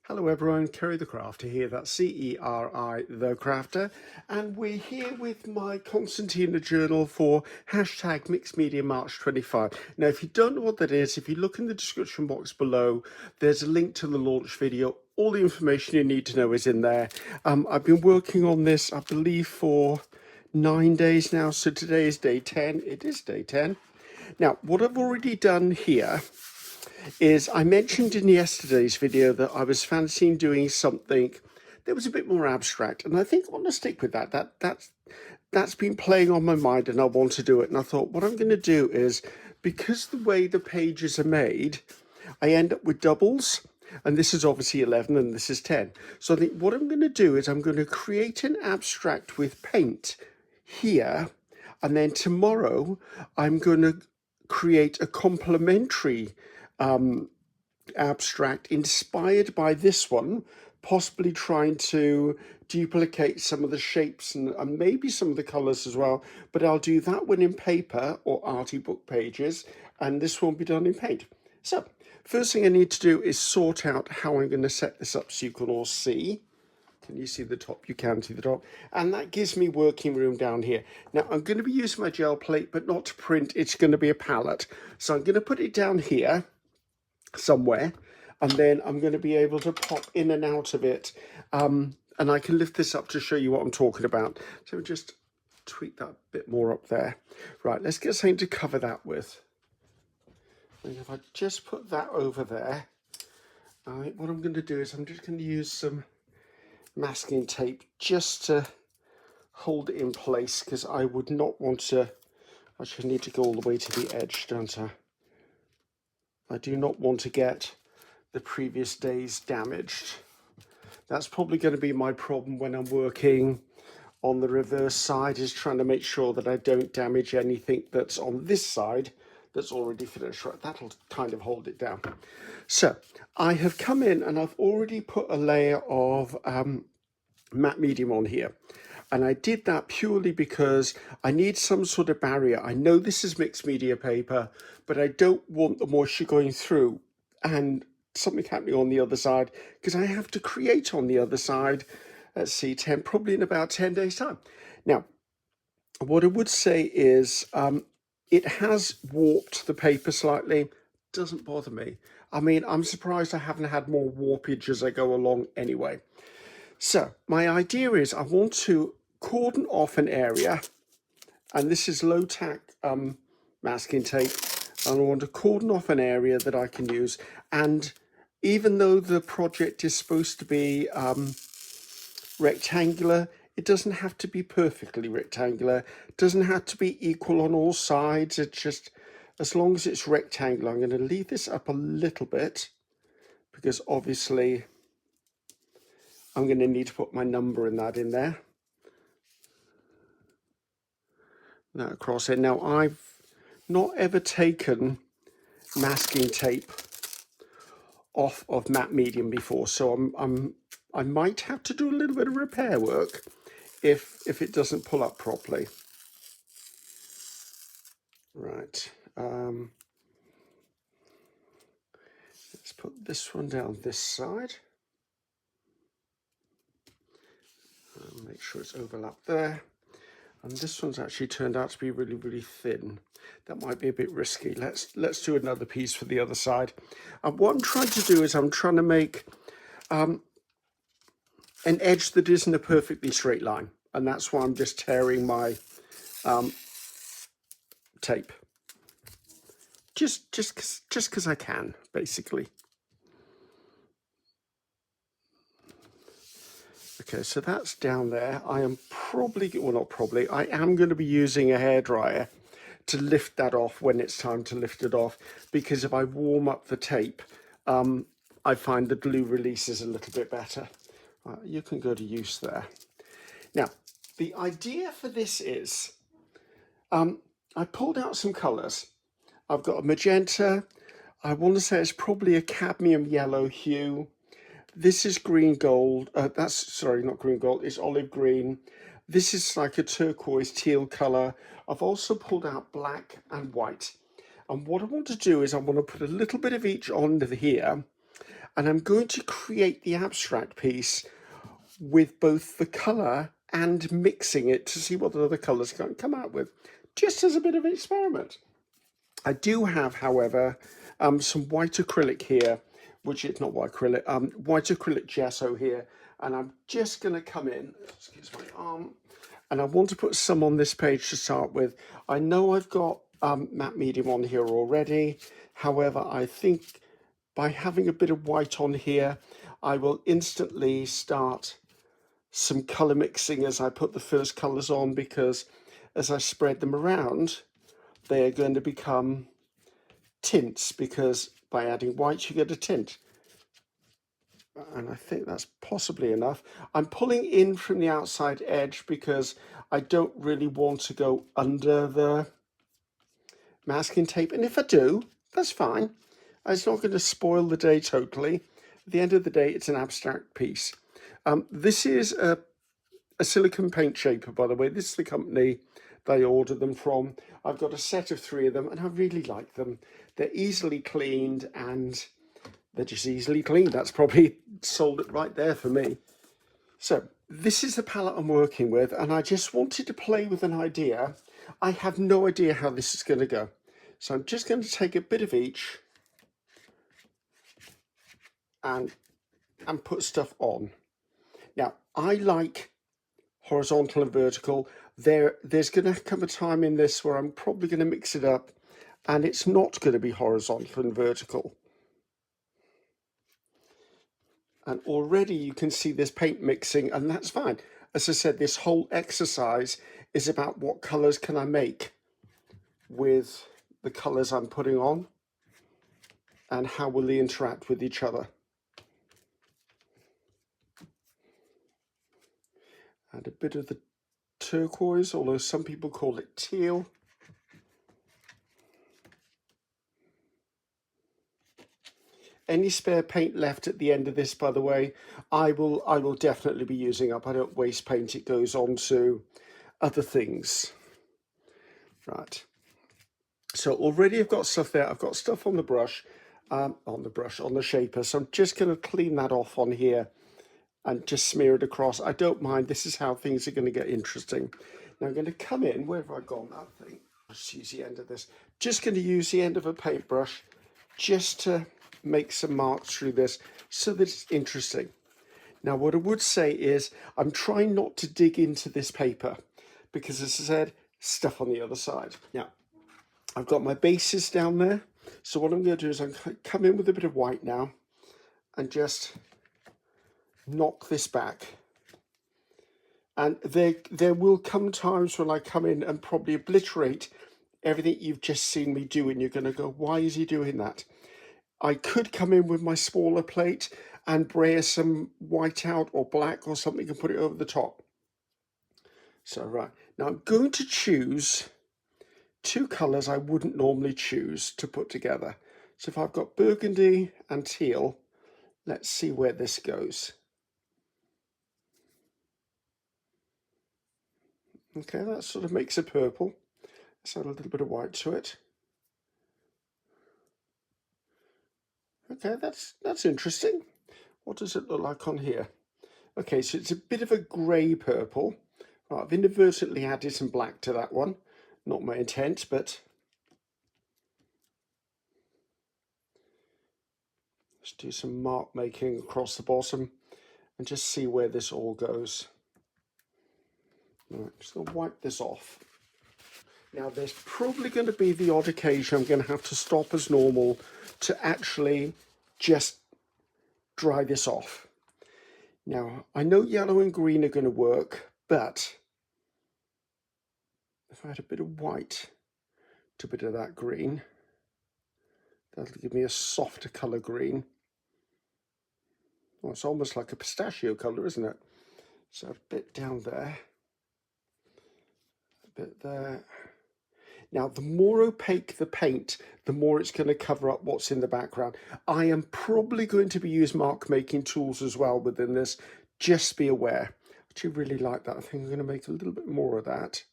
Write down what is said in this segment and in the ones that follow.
Hello everyone, Ceri the Crafter here, that's C-E-R-I the Crafter, and we're here with my Constantina journal for hashtag Mixed Media March 25. Now if you don't know what that is, if you look in the description box below, there's a link to the launch video. All the information you need to know is in there. I've been working on this, I believe, for 9 days now, so today is day 10. It is day 10. Now, what I've already done here is I mentioned in yesterday's video that I was fancying doing something that was a bit more abstract, and I think I want to stick with that. That's been playing on my mind, and I want to do it. And I thought what I'm going to do is, because the way the pages are made, I end up with doubles, and this is obviously 11 and this is 10. So I think what I'm going to do is I'm going to create an abstract with paint here, and then tomorrow I'm going to create a complementary abstract inspired by this one, possibly trying to duplicate some of the shapes and maybe some of the colors as well, but I'll do that one in paper or arty book pages, and this won't be done in paint. So first thing I need to do is sort out how I'm going to set this up so you can all see. Can you see the top? You can see the top. And that gives me working room down here. Now I'm going to be using my gel plate, but not to print. It's going to be a palette. So I'm going to put it down here somewhere, and then I'm going to be able to pop in and out of it, and I can lift this up to show you what I'm talking about. So just tweak that a bit more up there. Right, let's get something to cover that with. And if I just put that over there, what I'm going to do is I'm just going to use some masking tape just to hold it in place, because I would not want to, actually need to go all the way to the edge, don't I? I do not want to get the previous days damaged. That's probably going to be my problem when I'm working on the reverse side, is trying to make sure that I don't damage anything that's on this side that's already finished. Right, that'll kind of hold it down. So I have come in and I've already put a layer of matte medium on here. And I did that purely because I need some sort of barrier. I know this is mixed media paper, but I don't want the moisture going through and something happening on the other side, because I have to create on the other side at C10, probably in about 10 days time. Now, what I would say is it has warped the paper slightly. Doesn't bother me. I mean, I'm surprised I haven't had more warpage as I go along anyway. So my idea is I want to cordon off an area, and this is low tack masking tape, and I want to cordon off an area that I can use. And even though the project is supposed to be rectangular, it doesn't have to be perfectly rectangular. It doesn't have to be equal on all sides. It's just, as long as it's rectangular. I'm going to leave this up a little bit, because obviously I'm going to need to put my number in there. That across it. Now, I've not ever taken masking tape off of matte medium before, so I might have to do a little bit of repair work if it doesn't pull up properly. Right. Let's put this one down this side. Make sure it's overlapped there. And this one's actually turned out to be really, really thin. That might be a bit risky. Let's do another piece for the other side. And what I'm trying to do is I'm trying to make an edge that isn't a perfectly straight line. And that's why I'm just tearing my tape. Just because I can, basically. Okay, so that's down there. I am probably, well, not probably, I am going to be using a hairdryer to lift that off when it's time to lift it off, because if I warm up the tape, I find the glue releases a little bit better. You can go to use there. Now, the idea for this is, I pulled out some colours. I've got a magenta. I want to say it's probably a cadmium yellow hue. This is green gold. Sorry, not green gold. It's olive green. This is like a turquoise teal color. I've also pulled out black and white. And what I want to do is I want to put a little bit of each on here, And I'm going to create the abstract piece with both the colour and mixing it to see what the other colours can come out with, just as a bit of an experiment. I do have, however, some white acrylic here, which is not white acrylic, white acrylic gesso here, and I'm just going to come in, excuse my arm, and I want to put some on this page to start with. I know I've got matte medium on here already, however, I think by having a bit of white on here, I will instantly start some colour mixing as I put the first colours on, because as I spread them around, they are going to become tints, because by adding white you get a tint. And I think that's possibly enough. I'm pulling in from the outside edge because I don't really want to go under the masking tape, and if I do, that's fine. It's not going to spoil the day totally. At the end of the day, it's an abstract piece. This is a silicone paint shaper, by the way. This is the company that I ordered them from. I've got a set of 3 of them, and I really like them. They're easily cleaned, and they're just easily cleaned. That's probably sold it right there for me. So this is the palette I'm working with, and I just wanted to play with an idea. I have no idea how this is going to go. So I'm just going to take a bit of each and put stuff on. Now, I like horizontal and vertical. There's going to come a time in this where I'm probably going to mix it up, and it's not going to be horizontal and vertical. And already you can see this paint mixing, and that's fine. As I said, this whole exercise is about what colours can I make with the colours I'm putting on, and how will they interact with each other. And a bit of the turquoise, although some people call it teal. Any spare paint left at the end of this, by the way, I will definitely be using up. I don't waste paint, it goes on to other things. Right. So already I've got stuff there. I've got stuff on the brush, on the shaper. So I'm just going to clean that off on here and just smear it across. I don't mind. This is how things are going to get interesting. Now I'm going to come in. Where have I gone, that thing? Just use the end of this. Just going to use the end of a paintbrush just to make some marks through this so that it's interesting. Now what I would say is I'm trying not to dig into this paper because, as I said, stuff on the other side. Now I've got my bases down there, so what I'm going to do is I'm going to come in with a bit of white now and just knock this back. And there will come times when I come in and probably obliterate everything you've just seen me do, and you're going to go, why is he doing that? I could come in with my smaller plate and brayer some white out or black or something and put it over the top. So right, now I'm going to choose 2 colours I wouldn't normally choose to put together. So if I've got burgundy and teal, let's see where this goes. Okay, that sort of makes a purple. Let's add a little bit of white to it. Okay, that's interesting. What does it look like on here? Okay, so it's a bit of a grey purple. Right, I've inadvertently added some black to that one. Not my intent, but let's do some mark making across the bottom and just see where this all goes. Right, just going to wipe this off. Now there's probably going to be the odd occasion I'm going to have to stop as normal to actually just dry this off. Now I know yellow and green are going to work, but if I had a bit of white to a bit of that green, that'll give me a softer colour green. Well, it's almost like a pistachio colour, isn't it? So a bit down there, a bit there. Now, the more opaque the paint, the more it's going to cover up what's in the background. I am probably going to be using mark making tools as well within this. Just be aware. I actually really like that. I think I'm going to make a little bit more of that.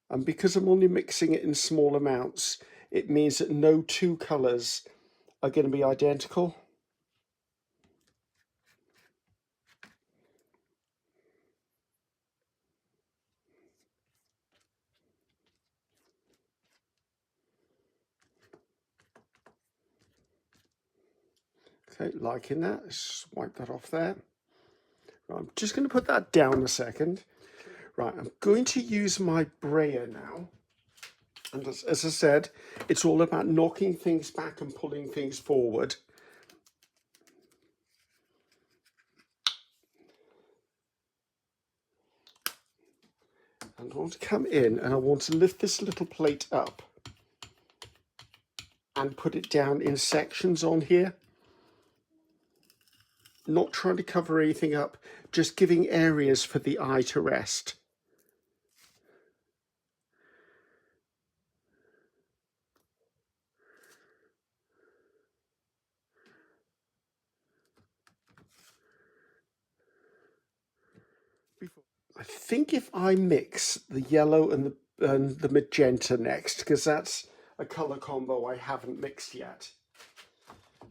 And because I'm only mixing it in small amounts, it means that no 2 colours are going to be identical. Okay, liking that. Let's wipe that off there. Right, I'm just going to put that down a second. Right, I'm going to use my brayer now. And as I said, it's all about knocking things back and pulling things forward. And I want to come in and I want to lift this little plate up and put it down in sections on here. Not trying to cover anything up, just giving areas for the eye to rest. I think if I mix the yellow and the magenta next, because that's a color combo I haven't mixed yet.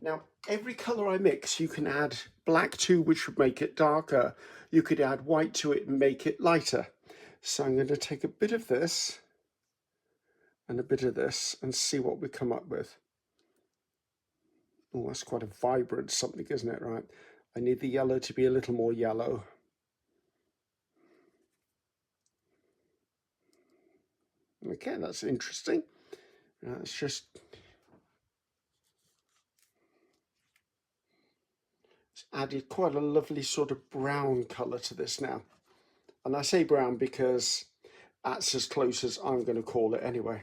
Now, every color I mix, you can add black to, which would make it darker. You could add white to it and make it lighter. So I'm going to take a bit of this and a bit of this and see what we come up with. Oh, that's quite a vibrant something, isn't it? Right. I need the yellow to be a little more yellow. Okay, that's interesting. It's just... it's added quite a lovely sort of brown colour to this now. And I say brown because that's as close as I'm going to call it anyway.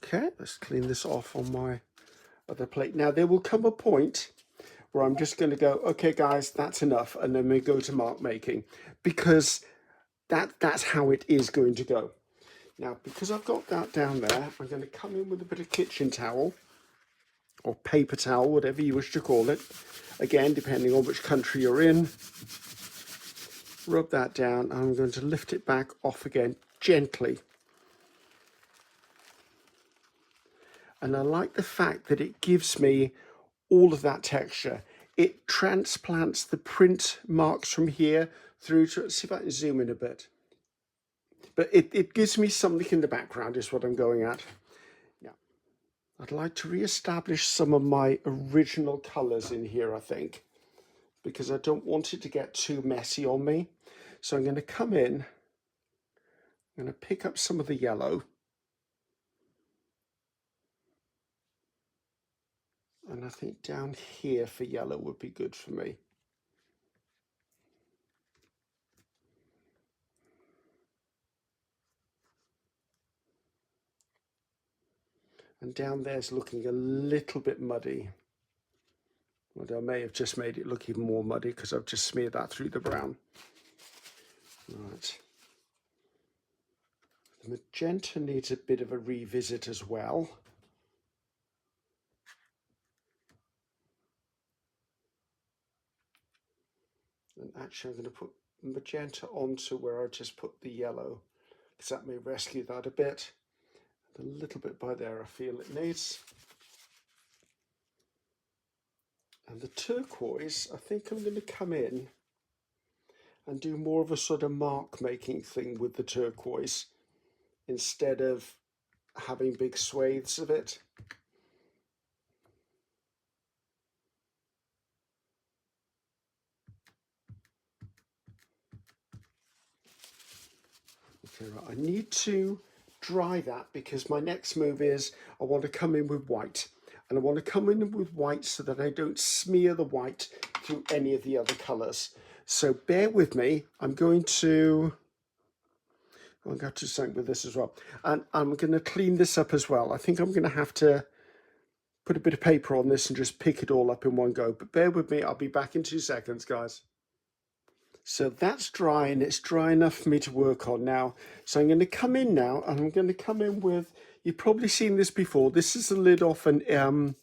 Okay, let's clean this off on my other plate. Now there will come a point where I'm just going to go, okay guys, that's enough, and then we go to mark making, because that's how it is going to go. Now, because I've got that down there, I'm going to come in with a bit of kitchen towel or paper towel, whatever you wish to call it. Again, depending on which country you're in. Rub that down. I'm going to lift it back off again gently. And I like the fact that it gives me all of that texture. It transplants the print marks from here through to, let's see if I can zoom in a bit. But it gives me something in the background is what I'm going at. Now, I'd like to re-establish some of my original colors in here, I think, because I don't want it to get too messy on me. So I'm going to come in, I'm going to pick up some of the yellow. And I think down here for yellow would be good for me. And down there's looking a little bit muddy. Well, I may have just made it look even more muddy because I've just smeared that through the brown. Right. The magenta needs a bit of a revisit as well. And actually I'm going to put magenta onto where I just put the yellow, because that may rescue that a bit. A little bit by there I feel it needs. And the turquoise, I think I'm going to come in and do more of a sort of mark making thing with the turquoise instead of having big swathes of it. Okay, right. I need to dry that because my next move is I want to come in with white. And I want to come in with white so that I don't smear the white through any of the other colours. So bear with me. I'm going to do something with this as well. And I'm going to clean this up as well. I think I'm going to have to put a bit of paper on this and just pick it all up in one go. But bear with me. I'll be back in 2 seconds, guys. So that's dry, and it's dry enough for me to work on now. So I'm going to come in now, and I'm going to come in with, you've probably seen this before. This is the lid off a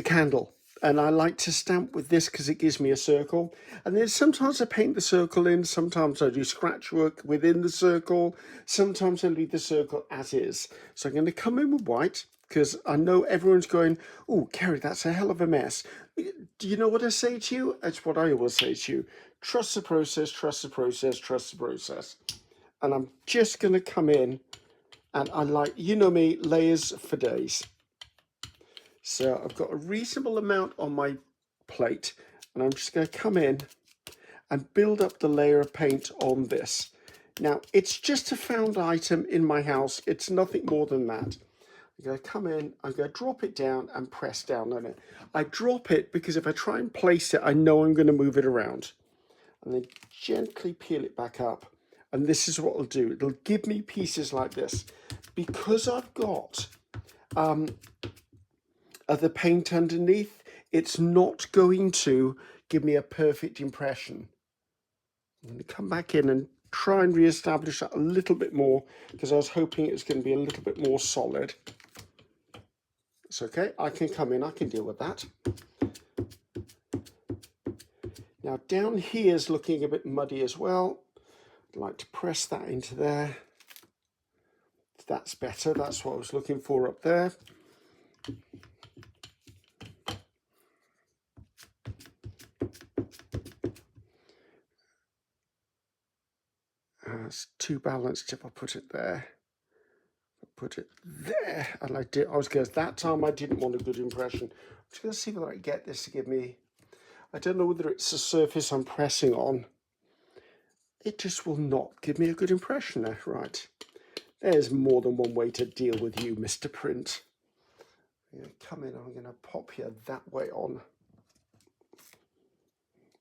candle. and I like to stamp with this because it gives me a circle. And then sometimes I paint the circle in, sometimes I do scratch work within the circle, sometimes I leave the circle as is. So I'm going to come in with white because I know everyone's going, oh, Ceri, that's a hell of a mess. Do you know what I say to you? It's what I always say to you. Trust the process, trust the process, trust the process. And I'm just going to come in, and I like, you know me, layers for days. So I've got a reasonable amount on my plate, and I'm just going to come in and build up the layer of paint on this. Now, it's just a found item in my house. It's nothing more than that. I'm going to come in, I'm going to drop it down and press down on it. I drop it because if I try and place it, I know I'm going to move it around. And then gently peel it back up. And this is what it'll do. It'll give me pieces like this. Because I've got the paint underneath, it's not going to give me a perfect impression. I'm going to come back in and try and re-establish that a little bit more because I was hoping it was going to be a little bit more solid. It's okay, I can come in, I can deal with that. Now down here is looking a bit muddy as well. I'd like to press that into there. That's better, that's what I was looking for up there. It's too balanced if I put it there. Put it there, and I was going, that time I didn't want a good impression. I'm just going to see whether I can get this to give me, I don't know whether it's the surface I'm pressing on. It just will not give me a good impression there. Right, there's more than one way to deal with you, Mr. Print. I'm going to come in, I'm going to pop you that way on.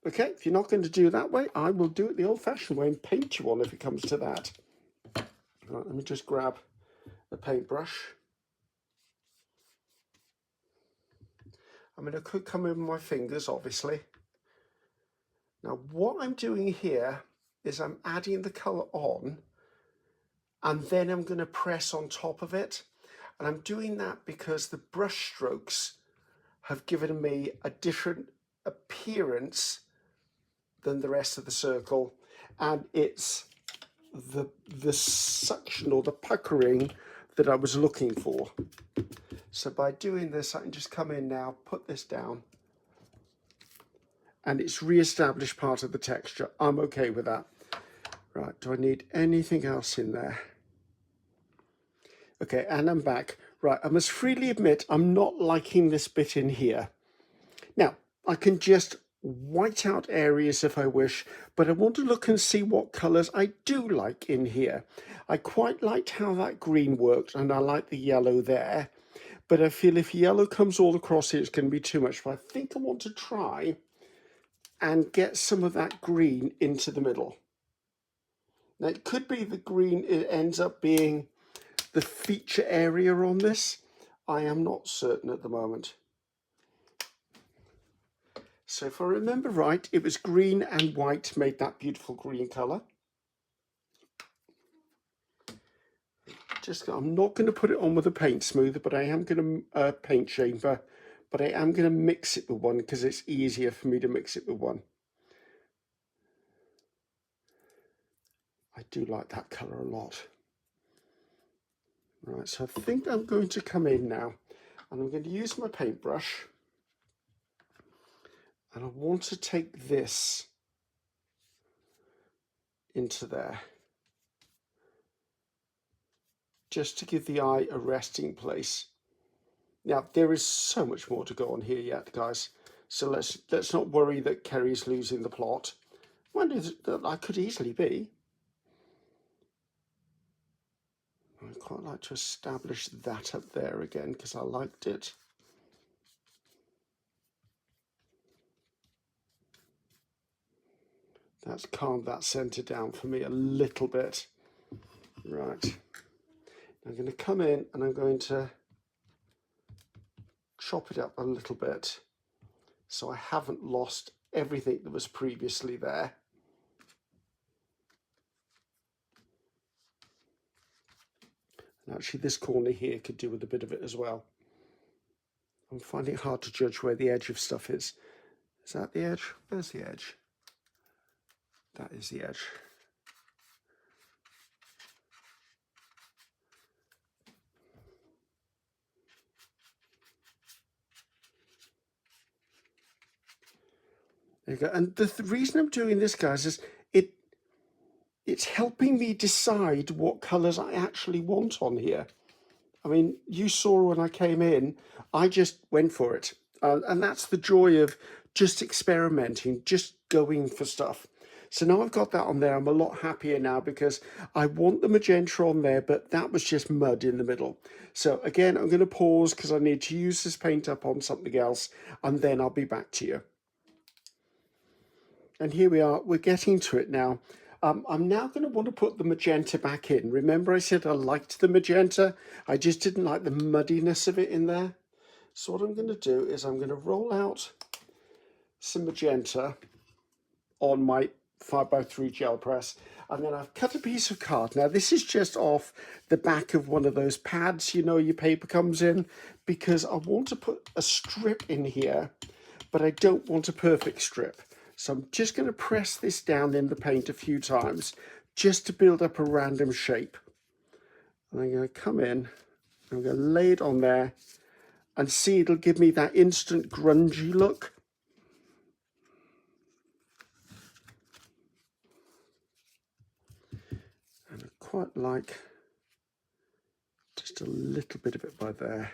Okay, if you're not going to do it that way, I will do it the old-fashioned way and paint you on if it comes to that. Right, let me just grab the paintbrush. I mean, I could come in with my fingers, obviously. Now, what I'm doing here is I'm adding the colour on, and then I'm going to press on top of it. And I'm doing that because the brush strokes have given me a different appearance than the rest of the circle. And it's the suction or the puckering that I was looking for. So by doing this, I can just come in now, put this down, and it's re-established part of the texture. I'm okay with that. Right, do I need anything else in there? Okay, and I'm back. Right, I must freely admit I'm not liking this bit in here. Now, I can just white out areas if I wish, but I want to look and see what colours I do like in here. I quite liked how that green worked, and I like the yellow there, but I feel if yellow comes all across here, it's going to be too much. But I think I want to try and get some of that green into the middle. Now, it could be the green, it ends up being the feature area on this. I am not certain at the moment. So if I remember right, it was green and white made that beautiful green colour. I'm not going to put it on with a paint smoother, but I am going to paint shaper, but I am going to mix it with one because it's easier for me to mix it with one. I do like that colour a lot. Right, so I think I'm going to come in now, and I'm going to use my paintbrush, and I want to take this into there, just to give the eye a resting place. Now, there is so much more to go on here yet, guys, so let's not worry that Ceri's losing the plot. Mind that I could easily be. I'd quite like to establish that up there again because I liked it. That's calmed that centre down for me a little bit. Right. I'm going to come in and I'm going to chop it up a little bit so I haven't lost everything that was previously there. And actually this corner here could do with a bit of it as well. I'm finding it hard to judge where the edge of stuff is. Is that the edge? Where's the edge? That is the edge. There you go. And the reason I'm doing this, guys, is it's helping me decide what colours I actually want on here. I mean, you saw when I came in, I just went for it. And that's the joy of just experimenting, just going for stuff. So now I've got that on there, I'm a lot happier now because I want the magenta on there, but that was just mud in the middle. So again, I'm going to pause because I need to use this paint up on something else, and then I'll be back to you. And here we are, we're getting to it now. I'm now going to want to put the magenta back in. Remember I said I liked the magenta, I just didn't like the muddiness of it in there. So what I'm going to do is I'm going to roll out some magenta on my 5x3 gel press, and then I've cut a piece of card. Now this is just off the back of one of those pads, you know, your paper comes in, because I want to put a strip in here, but I don't want a perfect strip. So I'm just going to press this down in the paint a few times just to build up a random shape. And I'm going to come in, I'm going to lay it on there, and see, it'll give me that instant grungy look. And I quite like just a little bit of it by there.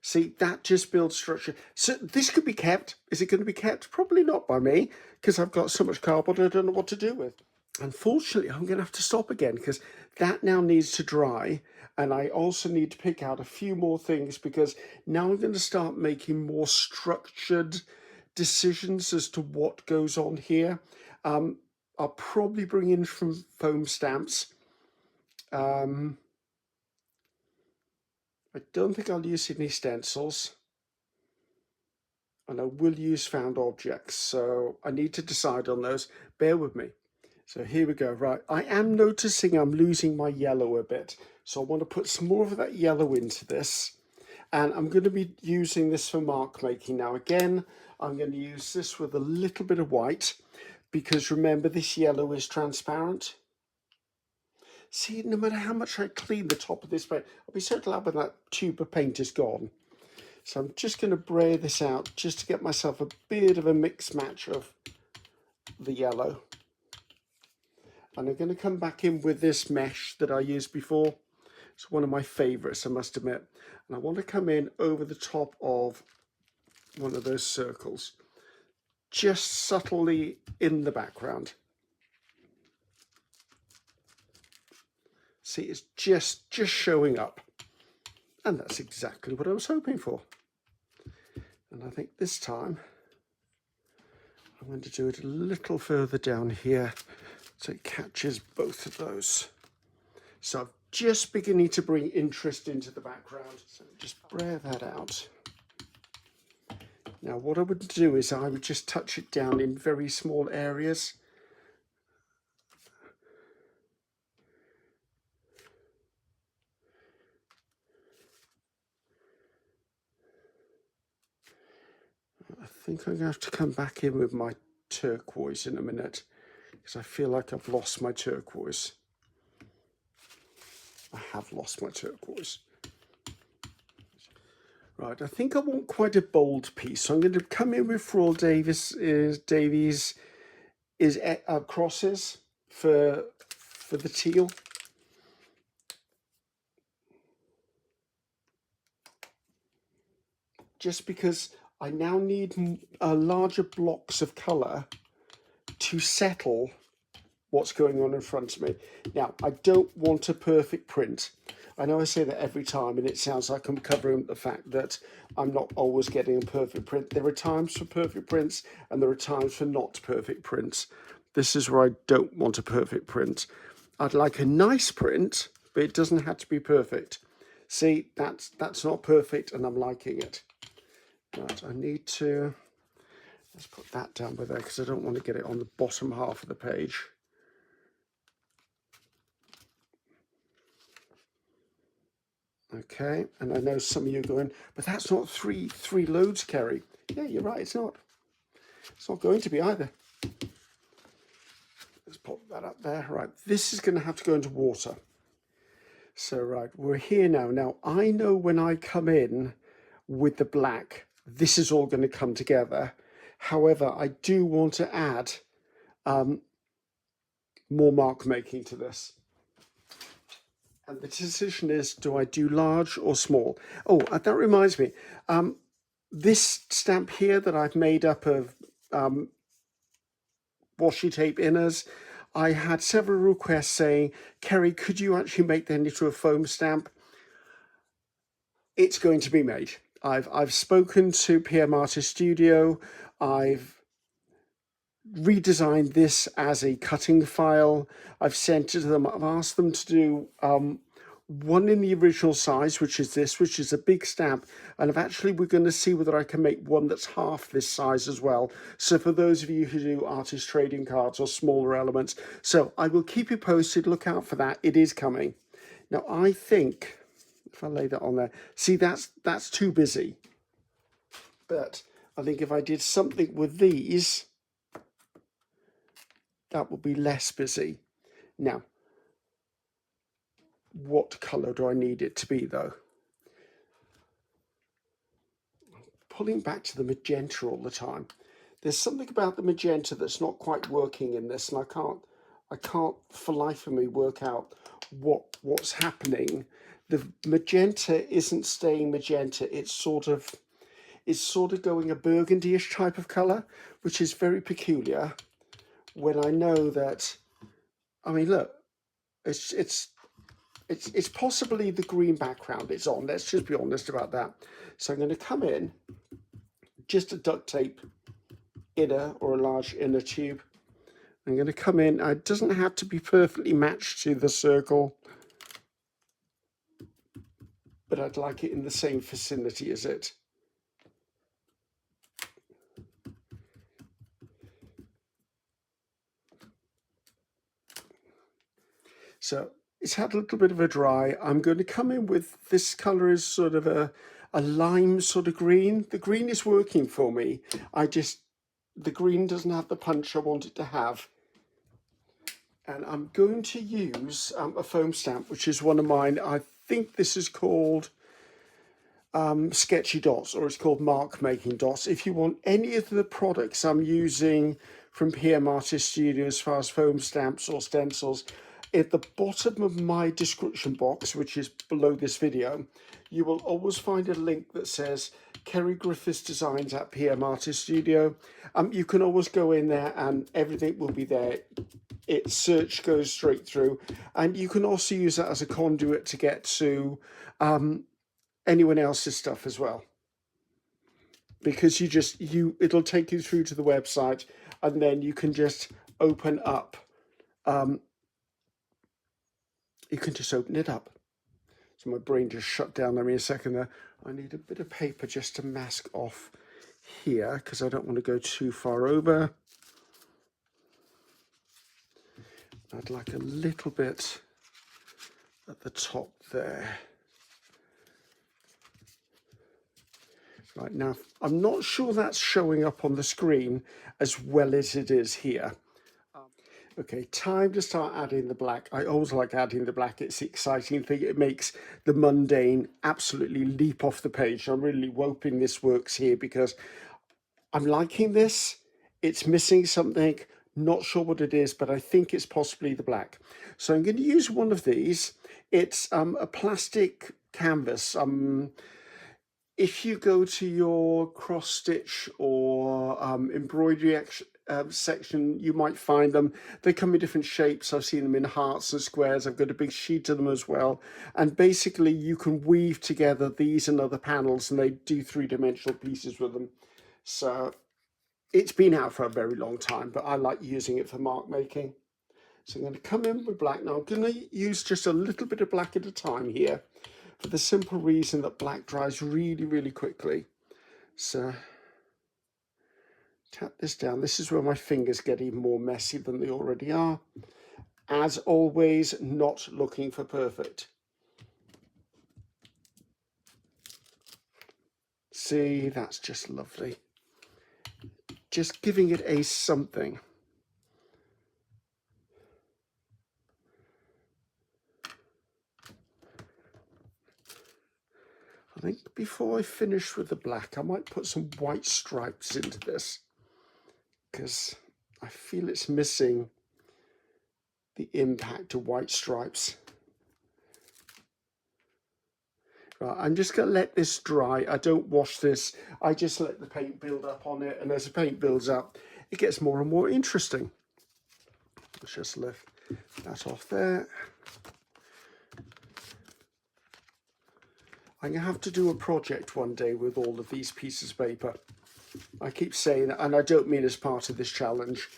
See, that just builds structure. So this could be kept. Is it going to be kept? Probably not by me, because I've got so much cardboard I don't know what to do with. Unfortunately, I'm going to have to stop again because that now needs to dry. And I also need to pick out a few more things, because now I'm going to start making more structured decisions as to what goes on here. I'll probably bring in from foam stamps. I don't think I'll use any stencils, and I will use found objects, so I need to decide on those. Bear with me. So here we go. Right, I am noticing I'm losing my yellow a bit, so I want to put some more of that yellow into this, and I'm going to be using this for mark making. Now again, I'm going to use this with a little bit of white, because remember, this yellow is transparent. See, no matter how much I clean the top of this paint, I'll be so glad when that tube of paint is gone. So I'm just going to brayer this out just to get myself a bit of a mix match of the yellow. And I'm going to come back in with this mesh that I used before. It's one of my favorites, I must admit. And I want to come in over the top of one of those circles, just subtly in the background. See, it's just showing up. And that's exactly what I was hoping for. And I think this time I'm going to do it a little further down here so it catches both of those. So I'm just beginning to bring interest into the background. So just brayer that out. Now what I would do is I would just touch it down in very small areas. I think I'm going to have to come back in with my turquoise in a minute, because I feel like I've lost my turquoise. I have lost my turquoise. Right, I think I want quite a bold piece, so I'm going to come in with Royal Davies' crosses for the teal. Just because I now need larger blocks of colour to settle what's going on in front of me. Now, I don't want a perfect print. I know I say that every time, and it sounds like I'm covering up the fact that I'm not always getting a perfect print. There are times for perfect prints, and there are times for not perfect prints. This is where I don't want a perfect print. I'd like a nice print, but it doesn't have to be perfect. See, that's not perfect, and I'm liking it. Right, I need to, let's put that down by there, because I don't want to get it on the bottom half of the page. Okay, and I know some of you are going, but that's not three loads, Ceri. Yeah, you're right, it's not. It's not going to be either. Let's pop that up there. Right, this is going to have to go into water. So, right, we're here now. Now, I know when I come in with the black, this is all going to come together. However, I do want to add more mark making to this. And the decision is, do I do large or small? Oh, that reminds me. This stamp here that I've made up of washi tape inners, I had several requests saying, Ceri, could you actually make that into a foam stamp? It's going to be made. I've spoken to PM Artist Studio. I've redesigned this as a cutting file. I've sent it to them. I've asked them to do one in the original size, which is this, which is a big stamp. And we're going to see whether I can make one that's half this size as well. So for those of you who do artist trading cards or smaller elements, so I will keep you posted. Look out for that. It is coming. Now, I think if I lay that on there, see, that's too busy. But I think if I did something with these, that would be less busy. Now, what colour do I need it to be though? Pulling back to the magenta all the time. There's something about the magenta that's not quite working in this, and I can't for life of me work out what's happening. The magenta isn't staying magenta, it's sort of going a burgundy-ish type of colour, which is very peculiar when I know that, I mean, look, it's possibly the green background it's on. Let's just be honest about that. So I'm going to come in, just a duct tape inner or a large inner tube. I'm going to come in. It doesn't have to be perfectly matched to the circle, but I'd like it in the same vicinity as it. So it's had a little bit of a dry. I'm going to come in with this colour is sort of a lime sort of green. The green is working for me. The green doesn't have the punch I want it to have. And I'm going to use a foam stamp, which is one of mine. I think this is called Sketchy Dots, or it's called Mark Making Dots. If you want any of the products I'm using from PM Artist Studio as far as foam stamps or stencils, at the bottom of my description box, which is below this video, you will always find a link that says Ceri Griffiths Designs at PM Artist Studio. You can always go in there and everything will be there. Its search goes straight through, and you can also use that as a conduit to get to anyone else's stuff as well, because it'll take you through to the website, and then you can just open up. You can just open it up. So my brain just shut down on me a second there. I need a bit of paper just to mask off here because I don't want to go too far over. I'd like a little bit at the top there. Right, now, I'm not sure that's showing up on the screen as well as it is here. Okay, time to start adding the black. I always like adding the black. It's the exciting thing. It makes the mundane absolutely leap off the page. I'm really hoping this works here because I'm liking this. It's missing something. Not sure what it is, but I think it's possibly the black. So I'm going to use one of these. It's a plastic canvas. If you go to your cross stitch or embroidery section, you might find them. They come in different shapes. I've seen them in hearts and squares. I've got a big sheet of them as well. And basically you can weave together these and other panels, and they do three-dimensional pieces with them. So it's been out for a very long time, but I like using it for mark making. So I'm going to come in with black. Now I'm going to use just a little bit of black at a time here, for the simple reason that black dries really, really quickly. So tap this down. This is where my fingers get even more messy than they already are. As always, not looking for perfect. See, that's just lovely. Just giving it a something. I think before I finish with the black, I might put some white stripes into this, because I feel it's missing the impact of white stripes. Right, I'm just going to let this dry. I don't wash this. I just let the paint build up on it, and as the paint builds up, it gets more and more interesting. Let's just lift that off there. I'm going to have to do a project one day with all of these pieces of paper. I keep saying, and I don't mean as part of this challenge.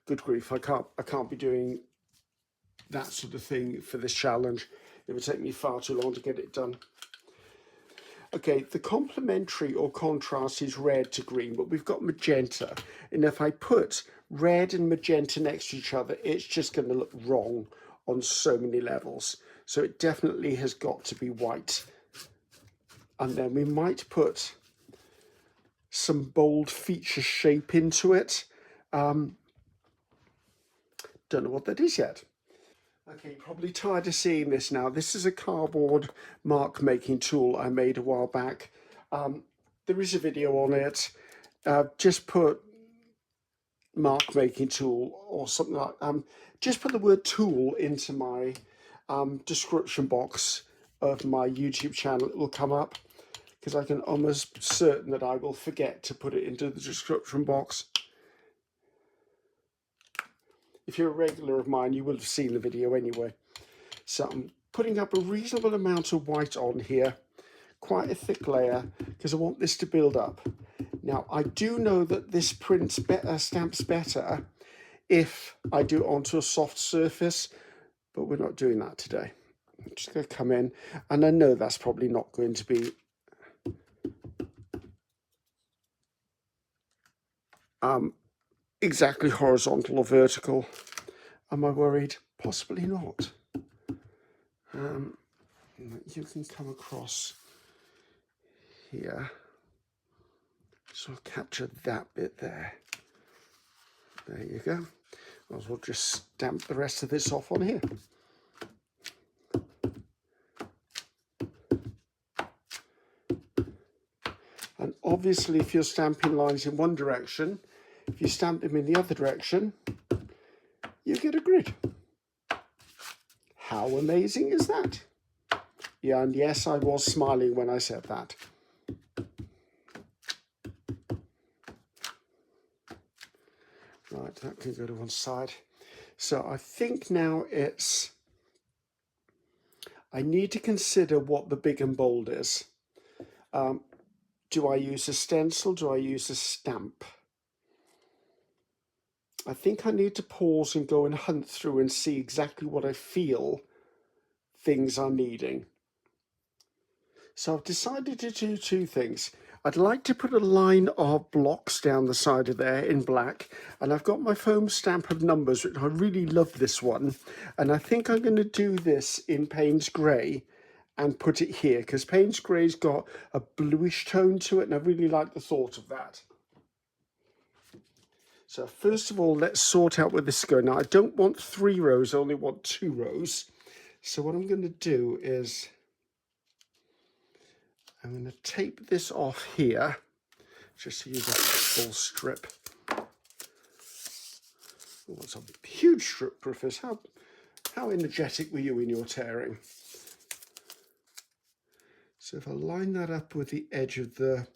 Good grief, I can't be doing that sort of thing for this challenge. It would take me far too long to get it done. Okay, the complementary or contrast is red to green, but we've got magenta. And if I put red and magenta next to each other, it's just going to look wrong on so many levels. So it definitely has got to be white. And then we might put some bold feature shape into it. Don't know what that is yet. Okay, probably tired of seeing this now. This is a cardboard mark making tool I made a while back. There is a video on it. Just put mark making tool or something like just put the word tool into my description box of my YouTube channel. It will come up, because I can almost certain that I will forget to put it into the description box. If you're a regular of mine, you will have seen the video anyway. So I'm putting up a reasonable amount of white on here, quite a thick layer, because I want this to build up. Now, I do know that this prints better, stamps better if I do it onto a soft surface, but we're not doing that today. I'm just going to come in, and I know that's probably not going to be exactly horizontal or vertical. Am I worried? Possibly not. You can come across here. So I'll capture that bit there. There you go. Might as well just stamp the rest of this off on here. And obviously, if you're stamping lines in one direction, if you stamp them in the other direction, you get a grid. How amazing is that? Yeah, and yes, I was smiling when I said that. Right, that can go to one side. So I think now I need to consider what the big and bold is. Do I use a stencil? Do I use a stamp? I think I need to pause and go and hunt through and see exactly what I feel things are needing. So I've decided to do two things. I'd like to put a line of blocks down the side of there in black, and I've got my foam stamp of numbers, which I really love this one, and I think I'm going to do this in Payne's Grey and put it here, because Payne's Grey's got a bluish tone to it, and I really like the thought of that. So first of all, let's sort out where this is going. Now, I don't want 3 rows, I only want 2 rows. So what I'm going to do is I'm going to tape this off here, just to use a full strip. Oh, it's a huge strip, Griffiths. How energetic were you in your tearing? So if I line that up with the edge of the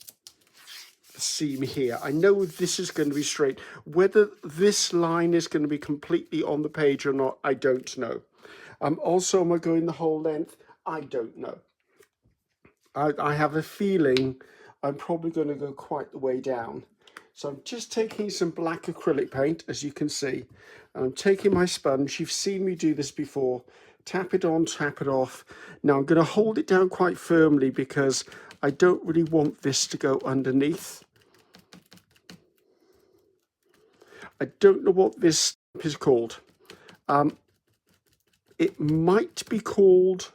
seam here, I know this is going to be straight. Whether this line is going to be completely on the page or not, I don't know. Also, am I going the whole length? I don't know. I have a feeling I'm probably going to go quite the way down. So I'm just taking some black acrylic paint, as you can see. And I'm taking my sponge. You've seen me do this before. Tap it on, tap it off. Now I'm going to hold it down quite firmly because I don't really want this to go underneath. I don't know what this stamp is called. It might be called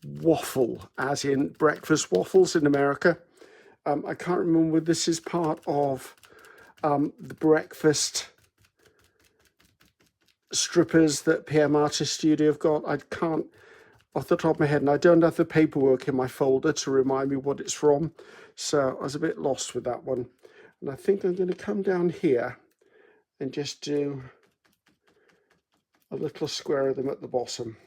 waffle, as in breakfast waffles in America. I can't remember whether this is part of the breakfast strippers that PM Artist Studio have got. I can't off the top of my head, and I don't have the paperwork in my folder to remind me what it's from, so I was a bit lost with that one. And I think I'm going to come down here and just do a little square of them at the bottom,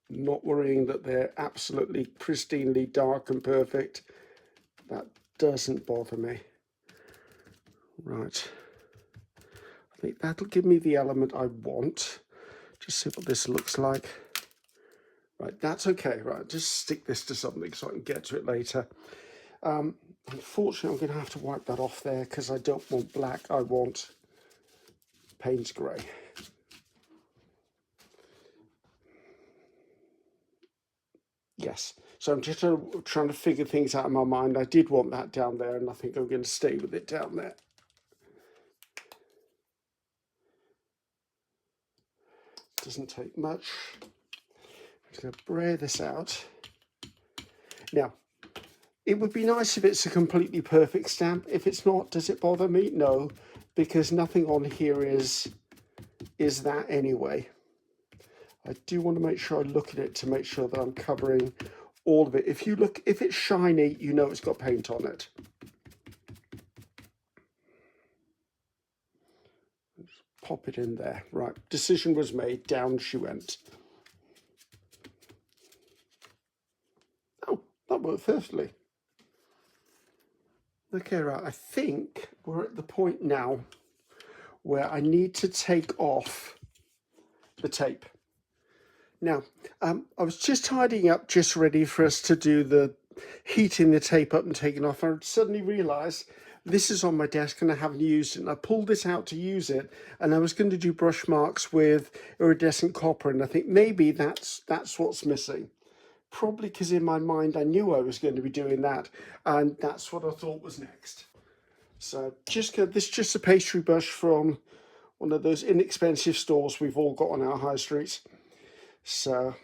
not worrying that they're absolutely pristinely dark and perfect. That doesn't bother me. Right, I think that'll give me the element I want. Just see what this looks like. Right, that's okay. Right, just stick this to something so I can get to it later. Unfortunately, I'm going to have to wipe that off there because I don't want black. I want Payne's grey. Yes. So I'm just trying to figure things out in my mind. I did want that down there, and I think I'm going to stay with it down there. Doesn't take much. I'm just going to brayer this out. Now, it would be nice if it's a completely perfect stamp. If it's not, does it bother me? No, because nothing on here is that anyway. I do want to make sure I look at it to make sure that I'm covering all of it. If you look, if it's shiny, you know it's got paint on it. Just pop it in there. Right, decision was made, down she went. Oh, that worked perfectly. Okay, right, I think we're at the point now where I need to take off the tape. Now, I was just tidying up, just ready for us to do the heating the tape up and taking off. I suddenly realised this is on my desk and I haven't used it. And I pulled this out to use it, and I was going to do brush marks with iridescent copper, and I think maybe that's what's missing. Probably because in my mind I knew I was going to be doing that, and that's what I thought was next. So just this is just a pastry brush from one of those inexpensive stores we've all got on our high streets. So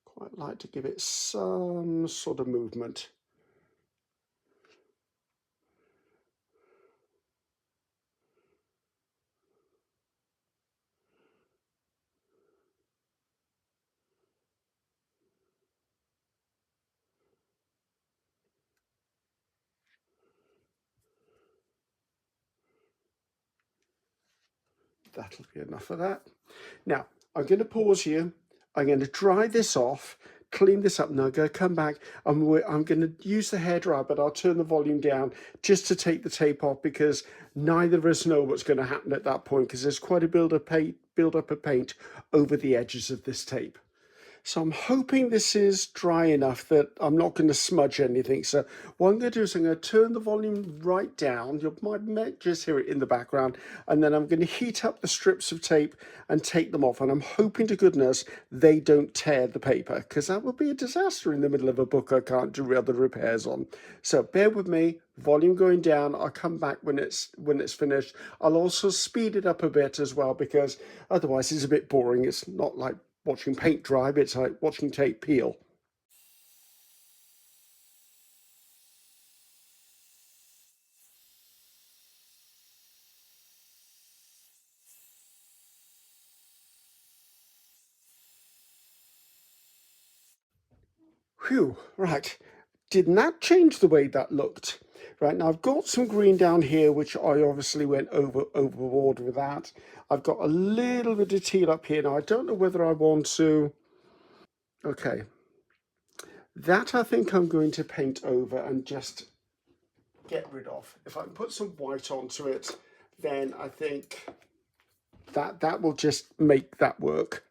quite like to give it some sort of movement. That'll be enough of that. Now, I'm going to pause here. I'm going to dry this off, clean this up. Now I'm going to come back. I'm going to use the hairdryer, but I'll turn the volume down just to take the tape off, because neither of us know what's going to happen at that point, because there's quite a build up of paint over the edges of this tape. So I'm hoping this is dry enough that I'm not going to smudge anything. So what I'm going to do is I'm going to turn the volume right down. You might just hear it in the background. And then I'm going to heat up the strips of tape and take them off. And I'm hoping to goodness they don't tear the paper, because that would be a disaster in the middle of a book I can't do other repairs on. So bear with me, volume going down. I'll come back when it's finished. I'll also speed it up a bit as well, because otherwise it's a bit boring. It's not like watching paint dry, but it's like watching tape peel. Whew, right. Didn't that change the way that looked? Right, now I've got some green down here, which I obviously went overboard with that. I've got a little bit of teal up here. Now I don't know whether I want to. Okay, that I think I'm going to paint over and just get rid of. If I can put some white onto it, then I think that will just make that work.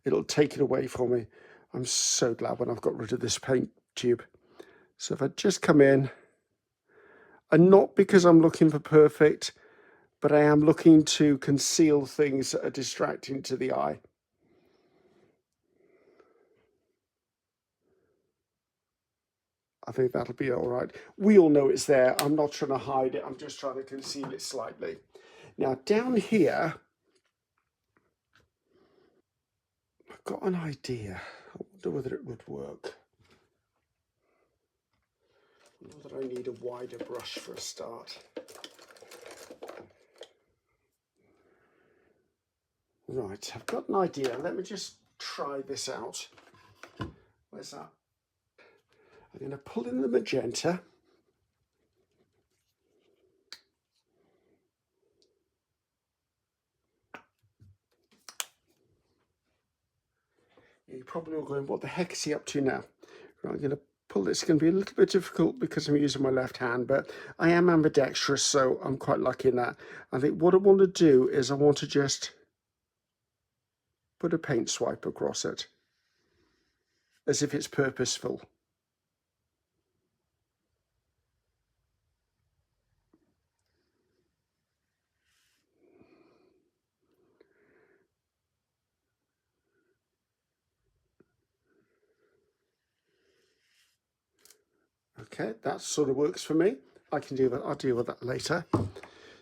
It'll take it away from me. I'm so glad when I've got rid of this paint tube. So if I just come in, and not because I'm looking for perfect, but I am looking to conceal things that are distracting to the eye. I think that'll be all right. We all know it's there. I'm not trying to hide it. I'm just trying to conceal it slightly. Now down here, I've got an idea. I wonder whether it would work. Not that I need a wider brush for a start. Right, I've got an idea. Let me just try this out. Where's that? I'm going to pull in the magenta. You're probably all going, what the heck is he up to now? Right, I'm going to pull this. It's going to be a little bit difficult because I'm using my left hand, but I am ambidextrous, so I'm quite lucky in that. I think what I want to do is I want to just put a paint swipe across it, as if it's purposeful. Okay, that sort of works for me. I can do that. I'll deal with that later.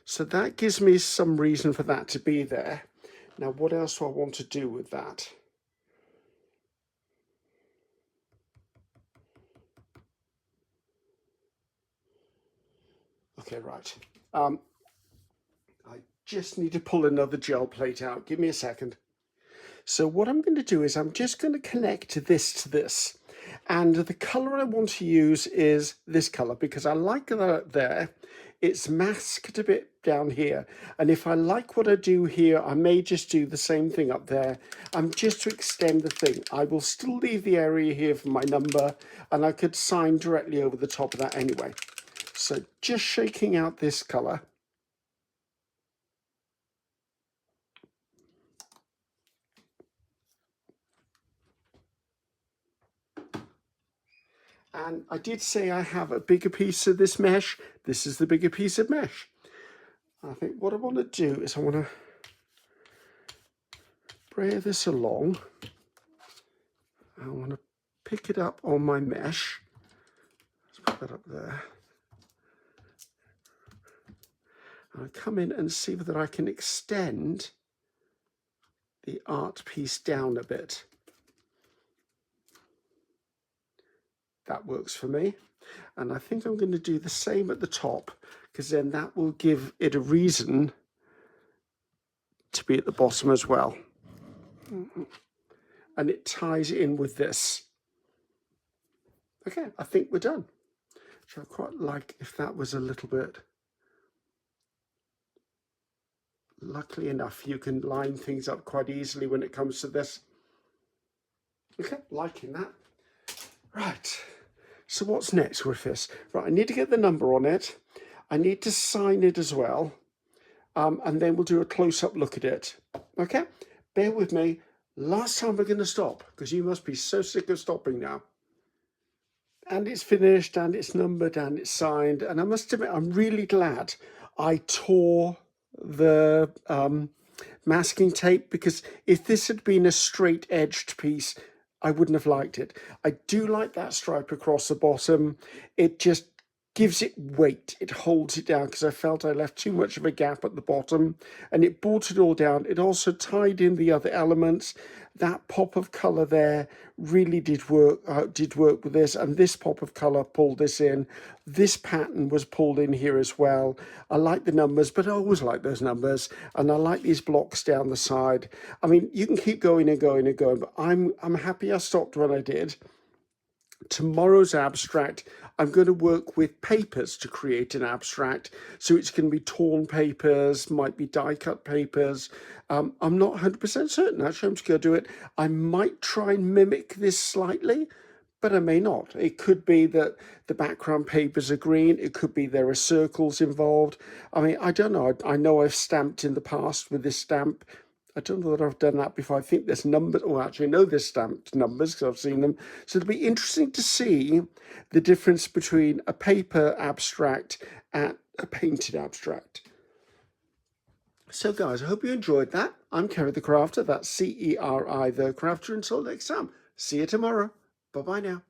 So that gives me some reason for that to be there. Now, what else do I want to do with that? Okay, right. I just need to pull another gel plate out. Give me a second. So what I'm going to do is I'm just going to connect this to this. And the color I want to use is this color because I like that there. It's masked a bit down here. And if I like what I do here, I may just do the same thing up there. Just to extend the thing. I will still leave the area here for my number, and I could sign directly over the top of that anyway. So just shaking out this color. And I did say I have a bigger piece of this mesh. This is the bigger piece of mesh. I think what I want to do is I want to brayer this along. I want to pick it up on my mesh. Let's put that up there. And I come in and see whether I can extend the art piece down a bit. That works for me. And I think I'm going to do the same at the top, because then that will give it a reason to be at the bottom as well. And it ties in with this. Okay, I think we're done. So I quite like if that was a little bit. Luckily enough, you can line things up quite easily when it comes to this. Okay, liking that. Right, so what's next, Griffiths? Right, I need to get the number on it. I need to sign it as well. And then we'll do a close-up look at it. Okay, bear with me. Last time we're going to stop, because you must be so sick of stopping now. And it's finished, and it's numbered, and it's signed. And I must admit, I'm really glad I tore the masking tape, because if this had been a straight edged piece, I wouldn't have liked it. I do like that stripe across the bottom. It just gives it weight. It holds it down, because I felt I left too much of a gap at the bottom, and it brought it all down. It also tied in the other elements. That pop of color there really did work with this, and this pop of color pulled this in. This pattern was pulled in here as well. I like the numbers, but I always like those numbers, and I like these blocks down the side. I mean, you can keep going and going and going, but I'm happy I stopped when I did. Tomorrow's abstract, I'm going to work with papers to create an abstract. So it's going to be torn papers, might be die cut papers. I'm not 100% certain. Actually, I'm just going to do it. I might try and mimic this slightly, but I may not. It could be that the background papers are green. It could be there are circles involved. I mean, I don't know. I know I've stamped in the past with this stamp. I don't know that I've done that before. I think there's numbers. Oh, actually, I know there's stamped numbers because I've seen them. So it'll be interesting to see the difference between a paper abstract and a painted abstract. So, guys, I hope you enjoyed that. I'm Ceri the Crafter. That's Ceri the Crafter. Until next time, see you tomorrow. Bye-bye now.